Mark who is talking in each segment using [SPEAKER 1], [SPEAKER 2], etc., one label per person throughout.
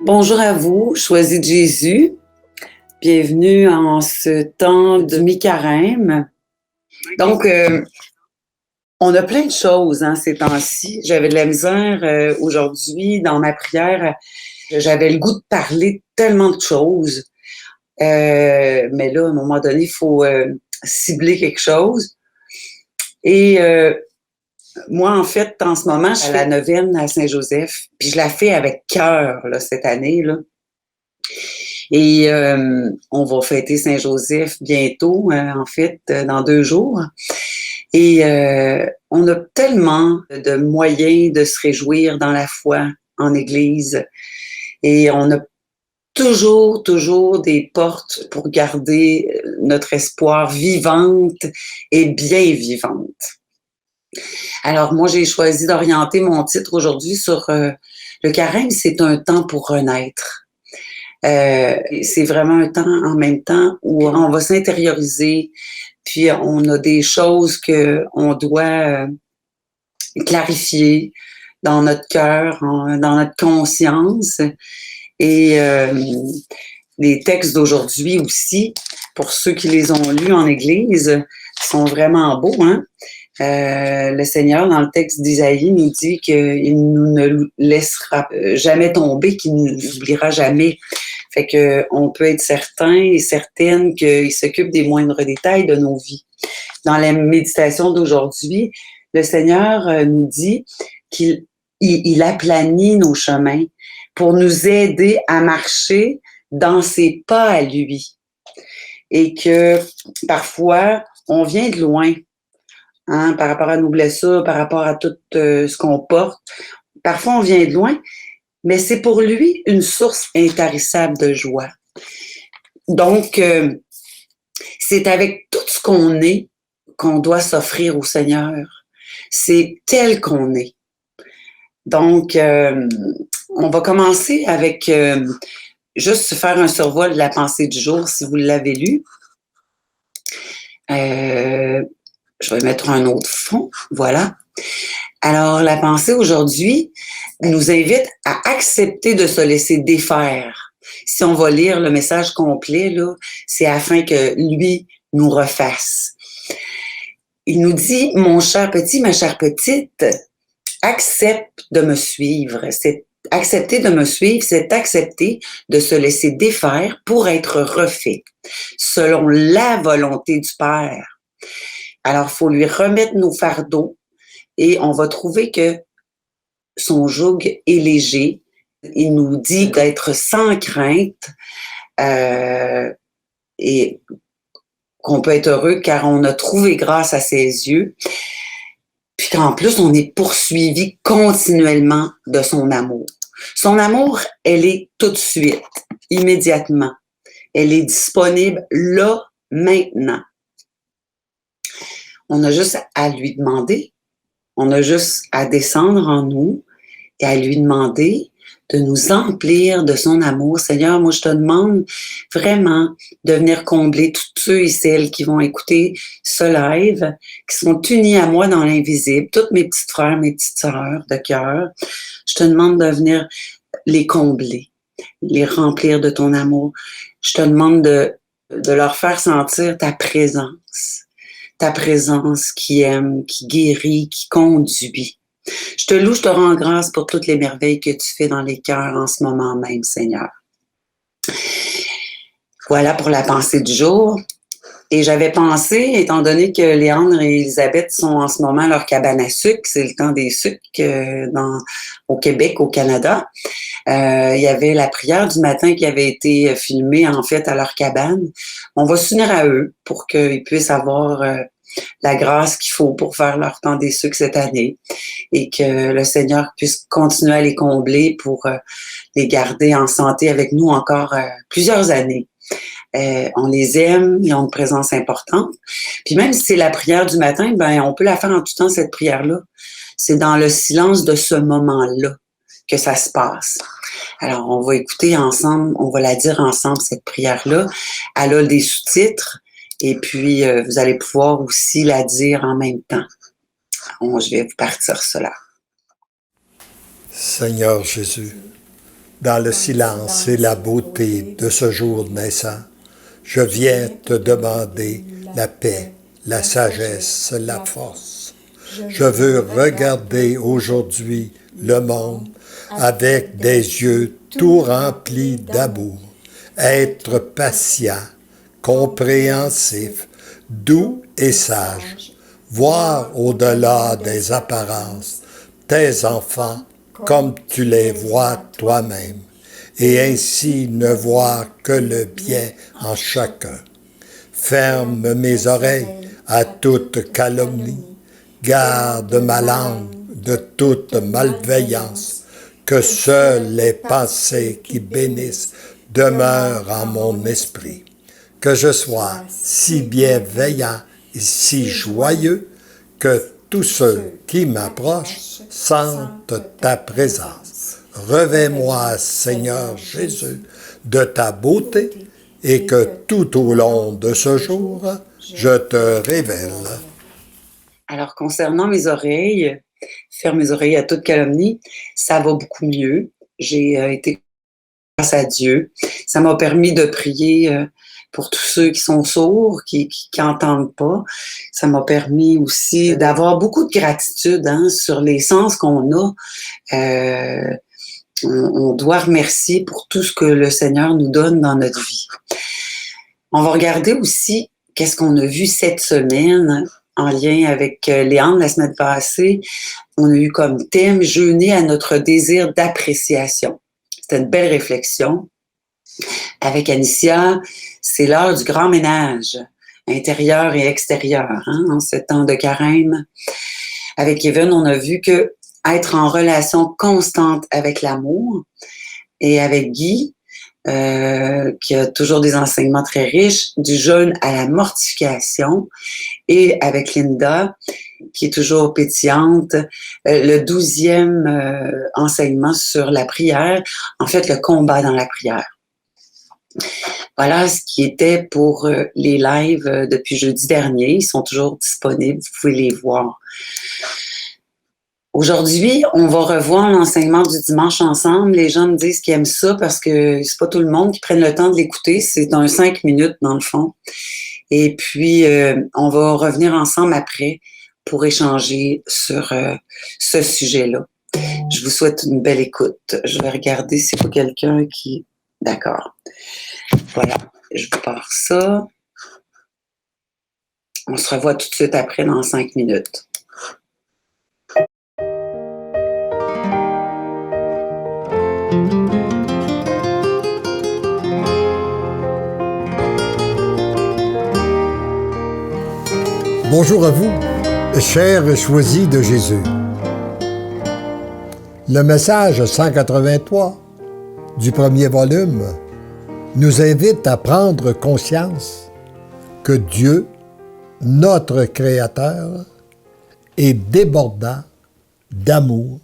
[SPEAKER 1] Bonjour à vous, Choisis de Jésus. Bienvenue en ce temps de mi-carême. Donc, on a plein de choses ces temps-ci. J'avais de la misère aujourd'hui dans ma prière. J'avais le goût de parler de tellement de choses. Mais là, à un moment donné, il faut cibler quelque chose. Et moi, en fait, en ce moment, je fais la neuvaine à Saint-Joseph. Puis je la fais avec cœur cette année. Là. Et on va fêter Saint-Joseph bientôt, en fait, dans 2 jours. Et on a tellement de moyens de se réjouir dans la foi en Église. Et on a toujours des portes pour garder notre espoir vivante et bien vivante. Alors, moi, j'ai choisi d'orienter mon titre aujourd'hui sur le carême, c'est un temps pour renaître. C'est vraiment un temps en même temps où on va s'intérioriser, puis on a des choses qu'on doit clarifier dans notre cœur, dans notre conscience. Et les textes d'aujourd'hui aussi, pour ceux qui les ont lus en Église, sont vraiment beaux. Le Seigneur, dans le texte d'Isaïe, nous dit qu'il ne nous laissera jamais tomber, qu'il ne nous oubliera jamais. Fait que on peut être certain et certaine qu'il s'occupe des moindres détails de nos vies. Dans la méditation d'aujourd'hui, le Seigneur nous dit qu'il aplanit nos chemins pour nous aider à marcher dans ses pas à lui. Et que parfois, on vient de loin, par rapport à nos blessures, par rapport à tout ce qu'on porte. Parfois, on vient de loin, mais c'est pour lui une source intarissable de joie. Donc, c'est avec tout ce qu'on est qu'on doit s'offrir au Seigneur. C'est tel qu'on est. Donc, on va commencer avec juste faire un survol de la pensée du jour, si vous l'avez lu. Je vais mettre un autre fond. Voilà. Alors, la pensée aujourd'hui nous invite à accepter de se laisser défaire. Si on va lire le message complet, là, c'est afin que lui nous refasse. Il nous dit, mon cher petit, ma chère petite, accepte de me suivre. Accepter de me suivre, c'est accepter de se laisser défaire pour être refait, selon la volonté du Père. Alors, il faut lui remettre nos fardeaux et on va trouver que son joug est léger. Il nous dit d'être sans crainte et qu'on peut être heureux car on a trouvé grâce à ses yeux. Puis qu'en plus, on est poursuivi continuellement de son amour. Son amour, elle est tout de suite, immédiatement. Elle est disponible là, maintenant. On a juste à lui demander, on a juste à descendre en nous et à lui demander de nous emplir de son amour. Seigneur, moi, je te demande vraiment de venir combler tous ceux et celles qui vont écouter ce live, qui sont unis à moi dans l'invisible, tous mes petits frères, mes petites sœurs de cœur. Je te demande de venir les combler, les remplir de ton amour. Je te demande de leur faire sentir ta présence qui aime, qui guérit, qui conduit. Je te loue, je te rends grâce pour toutes les merveilles que tu fais dans les cœurs en ce moment même, Seigneur. Voilà pour la pensée du jour. Et j'avais pensé, étant donné que Léandre et Elisabeth sont en ce moment à leur cabane à sucre, c'est le temps des sucres au Québec, au Canada, il y avait la prière du matin qui avait été filmée en fait à leur cabane. On va s'unir à eux pour qu'ils puissent avoir la grâce qu'il faut pour faire leur temps des sucres cette année et que le Seigneur puisse continuer à les combler pour les garder en santé avec nous encore plusieurs années. On les aime, ils ont une présence importante. Puis même si c'est la prière du matin, ben on peut la faire en tout temps, cette prière-là. C'est dans le silence de ce moment-là que ça se passe. Alors, on va écouter ensemble, on va la dire ensemble, cette prière-là. Elle a des sous-titres et puis vous allez pouvoir aussi la dire en même temps. Je vais vous partir cela.
[SPEAKER 2] Seigneur Jésus, Dans le silence et la beauté de ce jour naissant, je viens te demander la paix, la sagesse, la force. Je veux regarder aujourd'hui le monde avec des yeux tout remplis d'amour, être patient, compréhensif, doux et sage, voir au-delà des apparences tes enfants comme tu les vois toi-même, et ainsi ne voir que le bien en chacun. Ferme mes oreilles à toute calomnie, garde ma langue de toute malveillance, que seules les pensées qui bénissent demeurent en mon esprit. Que je sois si bienveillant et si joyeux que tous ceux qui m'approchent sentent ta présence. Revêt-moi, Seigneur Jésus, de ta beauté et que tout au long de ce jour, je te révèle.
[SPEAKER 1] Alors, concernant mes oreilles, faire mes oreilles à toute calomnie, ça va beaucoup mieux. J'ai été grâce à Dieu. Ça m'a permis de prier pour tous ceux qui sont sourds, qui n'entendent pas. Ça m'a permis aussi d'avoir beaucoup de gratitude sur les sens qu'on a. On doit remercier pour tout ce que le Seigneur nous donne dans notre vie. On va regarder aussi qu'est-ce qu'on a vu cette semaine en lien avec Léandre la semaine passée. On a eu comme thème « Jeûner à notre désir d'appréciation ». C'était une belle réflexion. Avec Anicia, c'est l'heure du grand ménage, intérieur et extérieur, en ce temps de carême. Avec Kevin, on a vu que être en relation constante avec l'amour, et avec Guy, qui a toujours des enseignements très riches, du jeûne à la mortification, et avec Linda, qui est toujours pétillante, le 12e enseignement sur la prière, en fait le combat dans la prière. Voilà ce qui était pour les lives depuis jeudi dernier. Ils sont toujours disponibles, vous pouvez les voir. Aujourd'hui, on va revoir l'enseignement du dimanche ensemble. Les gens me disent qu'ils aiment ça parce que c'est pas tout le monde qui prenne le temps de l'écouter. C'est un 5 minutes dans le fond. Et puis, on va revenir ensemble après pour échanger sur ce sujet-là. Je vous souhaite une belle écoute. Je vais regarder s'il y a quelqu'un qui... D'accord. Voilà, je vous pars ça. On se revoit tout de suite après dans 5 minutes.
[SPEAKER 2] Bonjour à vous, chers choisis de Jésus. Le message 183 du premier volume nous invite à prendre conscience que Dieu, notre Créateur, est débordant d'amour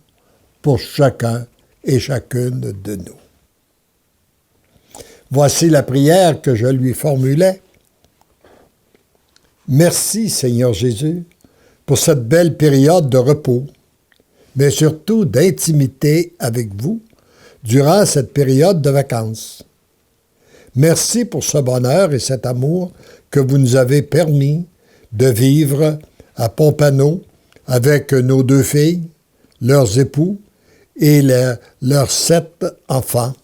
[SPEAKER 2] pour chacun et chacune de nous. Voici la prière que je lui formulais. Merci, Seigneur Jésus, pour cette belle période de repos, mais surtout d'intimité avec vous durant cette période de vacances. Merci pour ce bonheur et cet amour que vous nous avez permis de vivre à Pompano avec nos 2 filles, leurs époux et leurs 7 enfants.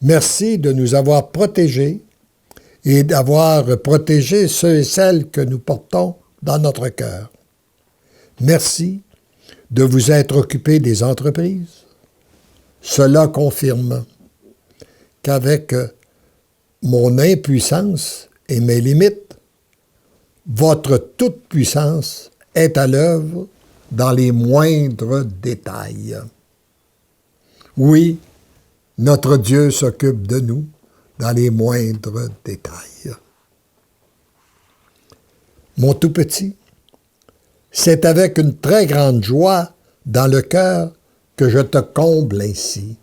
[SPEAKER 2] Merci de nous avoir protégés et d'avoir protégé ceux et celles que nous portons dans notre cœur. Merci de vous être occupé des entreprises. Cela confirme qu'avec mon impuissance et mes limites, votre toute-puissance est à l'œuvre dans les moindres détails. Oui, notre Dieu s'occupe de nous dans les moindres détails. Mon tout petit, c'est avec une très grande joie dans le cœur que je te comble ainsi.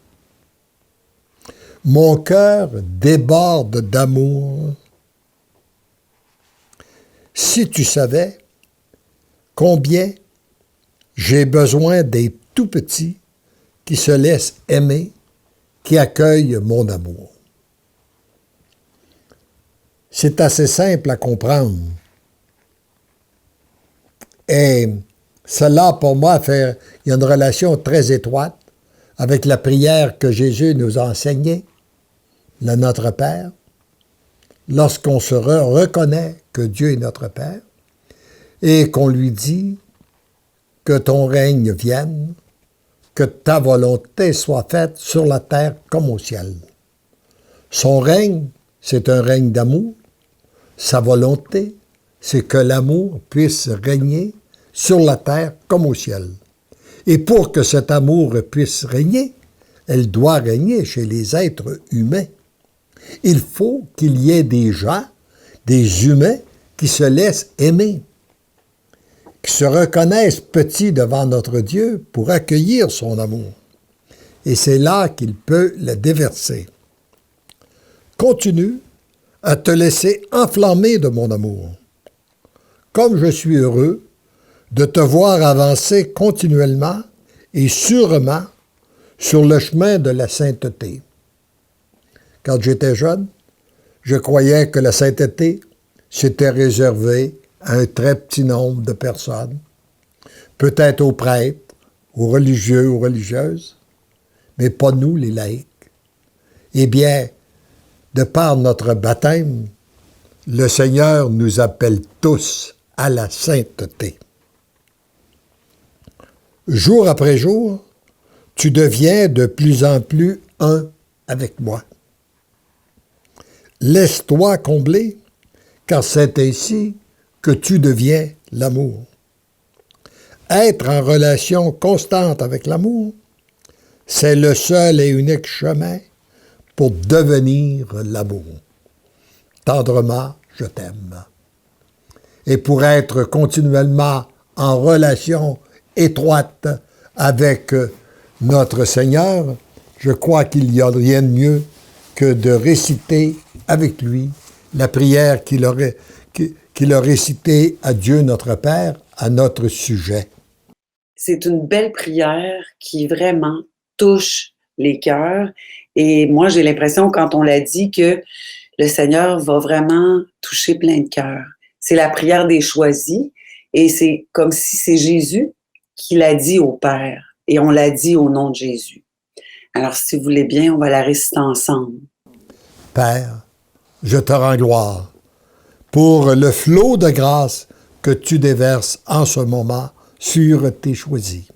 [SPEAKER 2] Mon cœur déborde d'amour. Si tu savais combien j'ai besoin des tout petits qui se laissent aimer qui accueille mon amour. C'est assez simple à comprendre. Et cela, pour moi, il y a une relation très étroite avec la prière que Jésus nous a enseignée, le Notre Père. Lorsqu'on se reconnaît que Dieu est notre Père et qu'on lui dit que ton règne vienne, que ta volonté soit faite sur la terre comme au ciel. Son règne, c'est un règne d'amour. Sa volonté, c'est que l'amour puisse régner sur la terre comme au ciel. Et pour que cet amour puisse régner, elle doit régner chez les êtres humains. Il faut qu'il y ait des gens, des humains, qui se laissent aimer, qui se reconnaissent petits devant notre Dieu pour accueillir son amour. Et c'est là qu'il peut le déverser. Continue à te laisser enflammer de mon amour. Comme je suis heureux de te voir avancer continuellement et sûrement sur le chemin de la sainteté. Quand j'étais jeune, je croyais que la sainteté s'était réservée à un très petit nombre de personnes, peut-être aux prêtres, aux religieux, aux religieuses, mais pas nous, les laïcs. Eh bien, de par notre baptême, le Seigneur nous appelle tous à la sainteté. Jour après jour, tu deviens de plus en plus un avec moi. Laisse-toi combler, car c'est ainsi que tu deviens l'amour. Être en relation constante avec l'amour, c'est le seul et unique chemin pour devenir l'amour. Tendrement, je t'aime. Et pour être continuellement en relation étroite avec notre Seigneur, je crois qu'il n'y a rien de mieux que de réciter avec lui la prière qu'il a récitée à Dieu notre Père à notre sujet.
[SPEAKER 1] C'est une belle prière qui vraiment touche les cœurs. Et moi, j'ai l'impression, quand on l'a dit, que le Seigneur va vraiment toucher plein de cœurs. C'est la prière des choisis et c'est comme si c'est Jésus qui l'a dit au Père et on l'a dit au nom de Jésus. Alors, si vous voulez bien, on va la réciter ensemble.
[SPEAKER 2] Père, je te rends gloire pour le flot de grâce que tu déverses en ce moment sur tes choisis.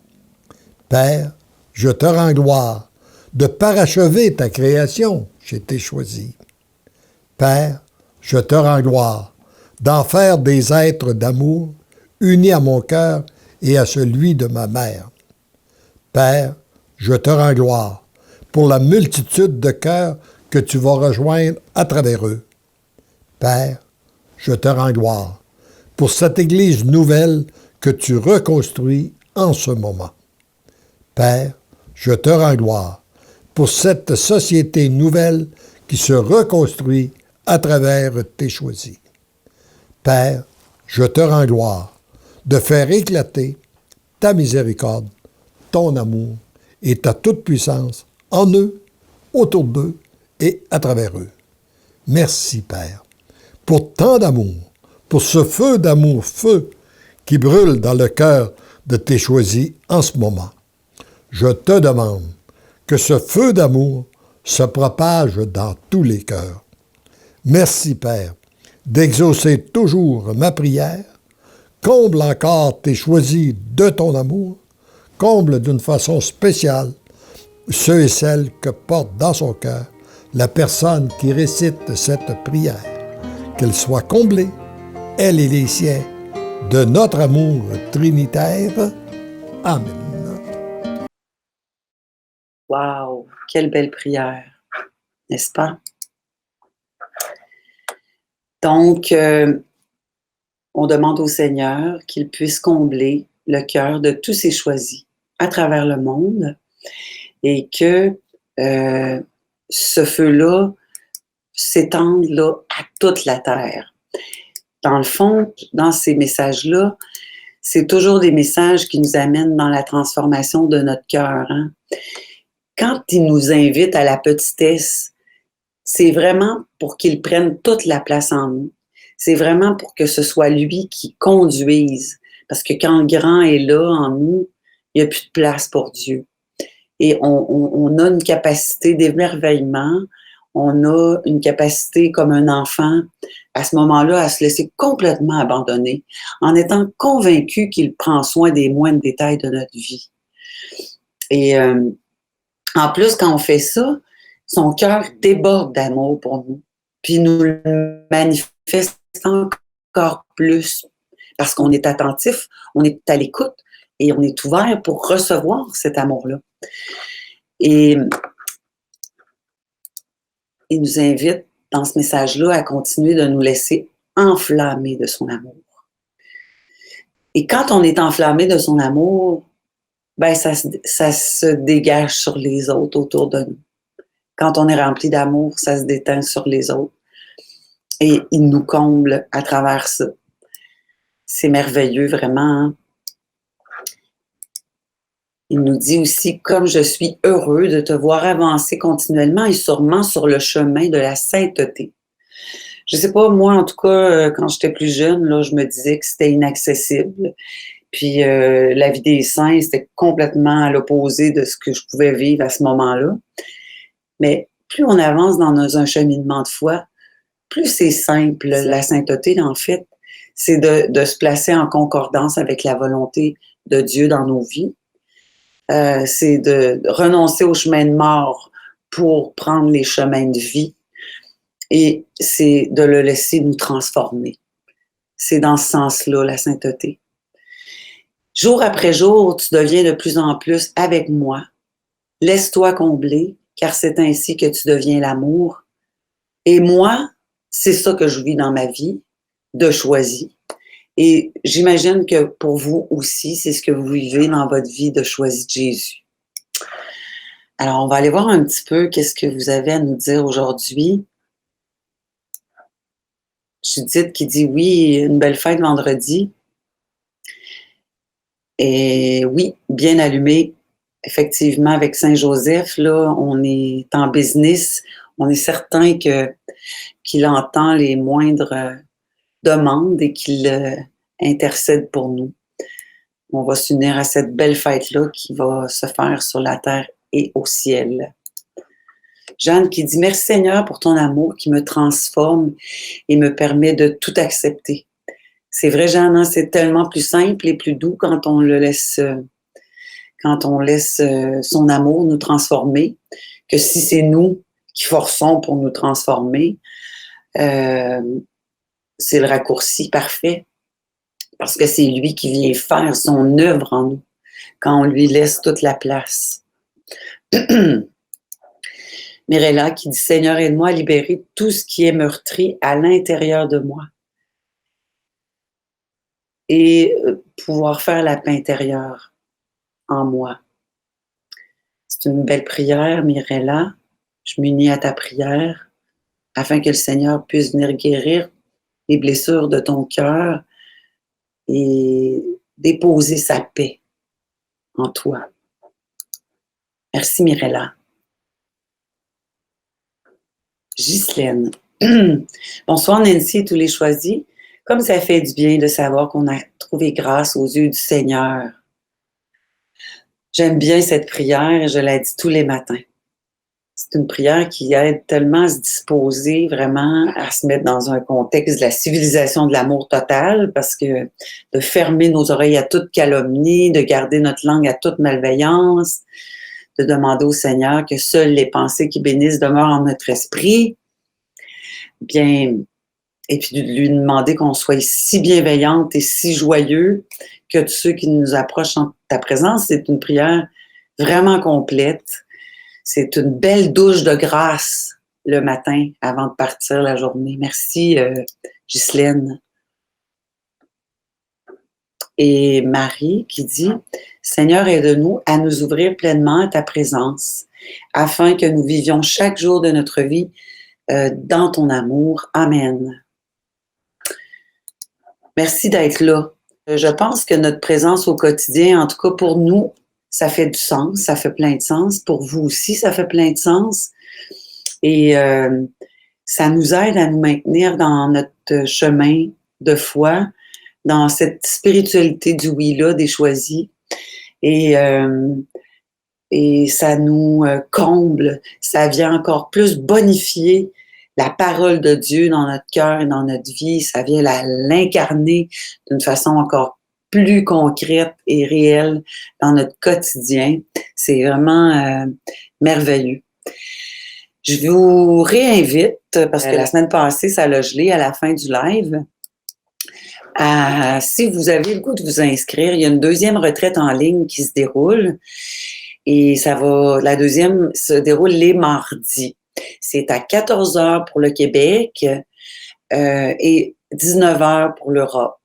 [SPEAKER 2] Père, je te rends gloire de parachever ta création chez tes choisis. Père, je te rends gloire d'en faire des êtres d'amour unis à mon cœur et à celui de ma mère. Père, je te rends gloire pour la multitude de cœurs que tu vas rejoindre à travers eux. Père, je te rends gloire pour cette Église nouvelle que tu reconstruis en ce moment. Père, je te rends gloire pour cette société nouvelle qui se reconstruit à travers tes choisis. Père, je te rends gloire de faire éclater ta miséricorde, ton amour et ta toute-puissance en eux, autour d'eux et à travers eux. Merci, Père, pour tant d'amour, pour ce feu d'amour, feu qui brûle dans le cœur de tes choisis en ce moment. Je te demande que ce feu d'amour se propage dans tous les cœurs. Merci, Père, d'exaucer toujours ma prière. Comble encore tes choisis de ton amour. Comble d'une façon spéciale ceux et celles que porte dans son cœur la personne qui récite cette prière. Qu'elle soit comblée, elle et les siens, de notre amour trinitaire. Amen.
[SPEAKER 1] Wow, quelle belle prière, n'est-ce pas? Donc, on demande au Seigneur qu'il puisse combler le cœur de tous ses choisis à travers le monde et que ce feu-là s'étende là, à toute la terre. Dans le fond, dans ces messages-là, c'est toujours des messages qui nous amènent dans la transformation de notre cœur. Hein? quand il nous invite à la petitesse, c'est vraiment pour qu'il prenne toute la place en nous. C'est vraiment pour que ce soit lui qui conduise. Parce que quand le grand est là en nous, il n'y a plus de place pour Dieu. Et on a une capacité d'émerveillement, on a une capacité comme un enfant, à ce moment-là, à se laisser complètement abandonner, en étant convaincu qu'il prend soin des moindres détails de notre vie. Et en plus, quand on fait ça, son cœur déborde d'amour pour nous, puis nous le manifeste encore plus, parce qu'on est attentif, on est à l'écoute, et on est ouvert pour recevoir cet amour-là. Et il nous invite dans ce message-là à continuer de nous laisser enflammer de son amour. Et quand on est enflammé de son amour, ben ça se dégage sur les autres autour de nous. Quand on est rempli d'amour, ça se déteint sur les autres. Et il nous comble à travers ça. C'est merveilleux, vraiment. Hein? Il nous dit aussi, comme je suis heureux de te voir avancer continuellement et sûrement sur le chemin de la sainteté. Je sais pas, moi, en tout cas, quand j'étais plus jeune, là, je me disais que c'était inaccessible. Puis la vie des saints, c'était complètement à l'opposé de ce que je pouvais vivre à ce moment-là. Mais plus on avance dans un cheminement de foi, plus c'est simple. La sainteté, en fait, c'est de se placer en concordance avec la volonté de Dieu dans nos vies. C'est de renoncer au chemin de mort pour prendre les chemins de vie. Et c'est de le laisser nous transformer. C'est dans ce sens-là, la sainteté. Jour après jour, tu deviens de plus en plus avec moi. Laisse-toi combler, car c'est ainsi que tu deviens l'amour. Et moi, c'est ça que je vis dans ma vie, de choisi. Et j'imagine que pour vous aussi, c'est ce que vous vivez dans votre vie de choisi de Jésus. Alors, on va aller voir un petit peu qu'est-ce que vous avez à nous dire aujourd'hui. Judith qui dit oui, une belle fête vendredi. Et oui, bien allumé. Effectivement, avec Saint-Joseph, là, on est en business. On est certain qu'il entend les moindres demandes et qu'il intercède pour nous. On va s'unir à cette belle fête-là qui va se faire sur la terre et au ciel. Jeanne qui dit « Merci Seigneur pour ton amour qui me transforme et me permet de tout accepter. » C'est vrai, Jeanne, hein, c'est tellement plus simple et plus doux quand on laisse son amour nous transformer, que si c'est nous qui forçons pour nous transformer. C'est le raccourci parfait, parce que c'est lui qui vient faire son œuvre en nous, quand on lui laisse toute la place. Mirella qui dit « Seigneur, aide-moi à libérer tout ce qui est meurtri à l'intérieur de moi et pouvoir faire la paix intérieure en moi. » C'est une belle prière, Mirella. Je m'unis à ta prière afin que le Seigneur puisse venir guérir les blessures de ton cœur et déposer sa paix en toi. Merci, Mirella. Ghislaine. Bonsoir, Nancy et tous les choisis. Comme ça fait du bien de savoir qu'on a trouvé grâce aux yeux du Seigneur. J'aime bien cette prière et je la dis tous les matins. C'est une prière qui aide tellement à se disposer vraiment à se mettre dans un contexte de la civilisation de l'amour total, parce que de fermer nos oreilles à toute calomnie, de garder notre langue à toute malveillance, de demander au Seigneur que seules les pensées qui bénissent demeurent en notre esprit, bien, et puis de lui demander qu'on soit si bienveillante et si joyeux que tous ceux qui nous approchent en ta présence. C'est une prière vraiment complète. C'est une belle douche de grâce le matin avant de partir la journée. Merci, Ghislaine. Et Marie qui dit « Seigneur, aide-nous à nous ouvrir pleinement à ta présence, afin que nous vivions chaque jour de notre vie dans ton amour. Amen. » Merci d'être là. Je pense que notre présence au quotidien, en tout cas pour nous, ça fait du sens, ça fait plein de sens. Pour vous aussi, ça fait plein de sens. Et ça nous aide à nous maintenir dans notre chemin de foi, dans cette spiritualité du oui-là, des choisis. Et ça nous comble, ça vient encore plus bonifier la parole de Dieu dans notre cœur et dans notre vie, ça vient l'incarner d'une façon encore plus concrète et réelle dans notre quotidien. C'est vraiment merveilleux. Je vous réinvite, parce que la semaine passée, ça l'a gelé à la fin du live. Si vous avez le goût de vous inscrire, il y a une deuxième retraite en ligne qui se déroule. Et la deuxième se déroule les mardis. C'est à 14h pour le Québec et 19h pour l'Europe.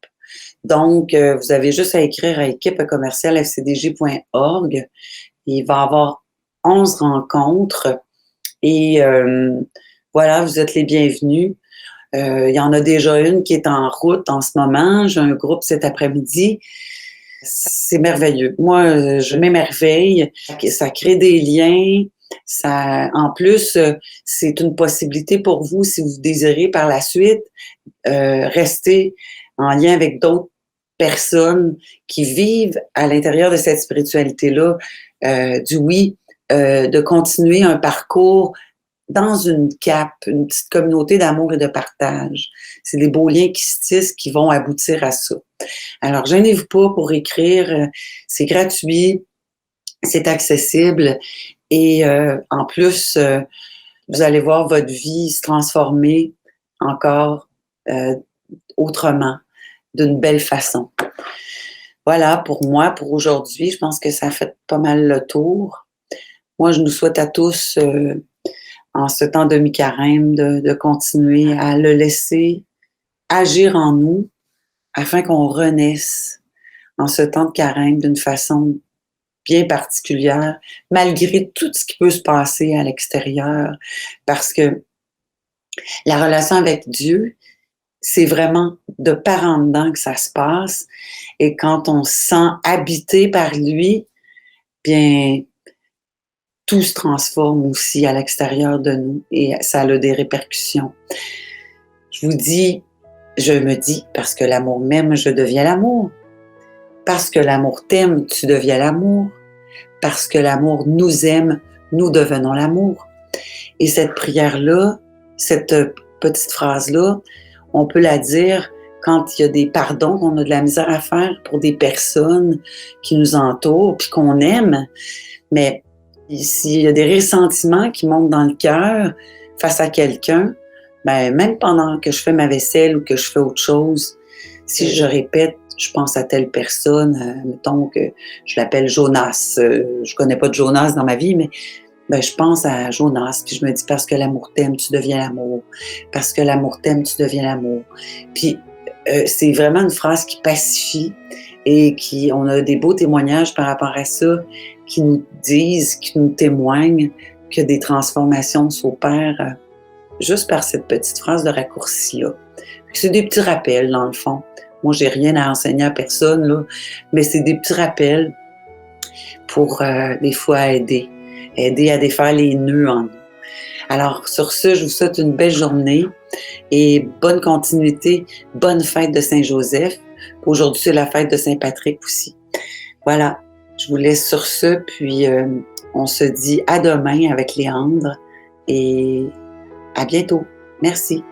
[SPEAKER 1] Donc, vous avez juste à écrire à équipe@fcdg.org. Il va y avoir 11 rencontres et voilà, vous êtes les bienvenus. Il y en a déjà une qui est en route en ce moment. J'ai un groupe cet après-midi. C'est merveilleux. Moi, je m'émerveille. Ça crée des liens. En plus, c'est une possibilité pour vous, si vous désirez par la suite, rester en lien avec d'autres personnes qui vivent à l'intérieur de cette spiritualité-là, du oui, de continuer un parcours dans une petite communauté d'amour et de partage. C'est des beaux liens qui se tissent, qui vont aboutir à ça. Alors, gênez-vous pas pour écrire. C'est gratuit, c'est accessible et en plus, vous allez voir votre vie se transformer encore autrement, d'une belle façon. Voilà pour moi, pour aujourd'hui. Je pense que ça fait pas mal le tour. Moi, je nous souhaite à tous, en ce temps de mi-carême, de continuer à le laisser agir en nous afin qu'on renaisse en ce temps de carême d'une façon bien particulière, malgré tout ce qui peut se passer à l'extérieur, parce que la relation avec Dieu, c'est vraiment de par en dedans que ça se passe, et quand on se sent habité par lui, bien, tout se transforme aussi à l'extérieur de nous, et ça a des répercussions. Je me dis, parce que l'amour m'aime, je deviens l'amour. Parce que l'amour t'aime, tu deviens l'amour. Parce que l'amour nous aime, nous devenons l'amour. Et cette prière-là, cette petite phrase-là, on peut la dire quand il y a des pardons, qu'on a de la misère à faire pour des personnes qui nous entourent, puis qu'on aime. Mais s'il y a des ressentiments qui montent dans le cœur face à quelqu'un, ben, même pendant que je fais ma vaisselle ou que je fais autre chose, si je répète, je pense à telle personne, mettons que je l'appelle Jonas. Je connais pas de Jonas dans ma vie, mais ben, je pense à Jonas, puis je me dis, parce que l'amour t'aime, tu deviens l'amour. Parce que l'amour t'aime, tu deviens l'amour. Puis c'est vraiment une phrase qui pacifie et on a des beaux témoignages par rapport à ça, qui nous disent, qui nous témoignent que des transformations s'opèrent juste par cette petite phrase de raccourci-là. C'est des petits rappels, dans le fond. Moi, j'ai rien à enseigner à personne, là, mais c'est des petits rappels pour, des fois, aider à défaire les nœuds en nous. Alors, sur ce, je vous souhaite une belle journée et bonne continuité, bonne fête de Saint-Joseph. Aujourd'hui, c'est la fête de Saint-Patrick aussi. Voilà, je vous laisse sur ce, puis on se dit à demain avec Léandre et à bientôt. Merci.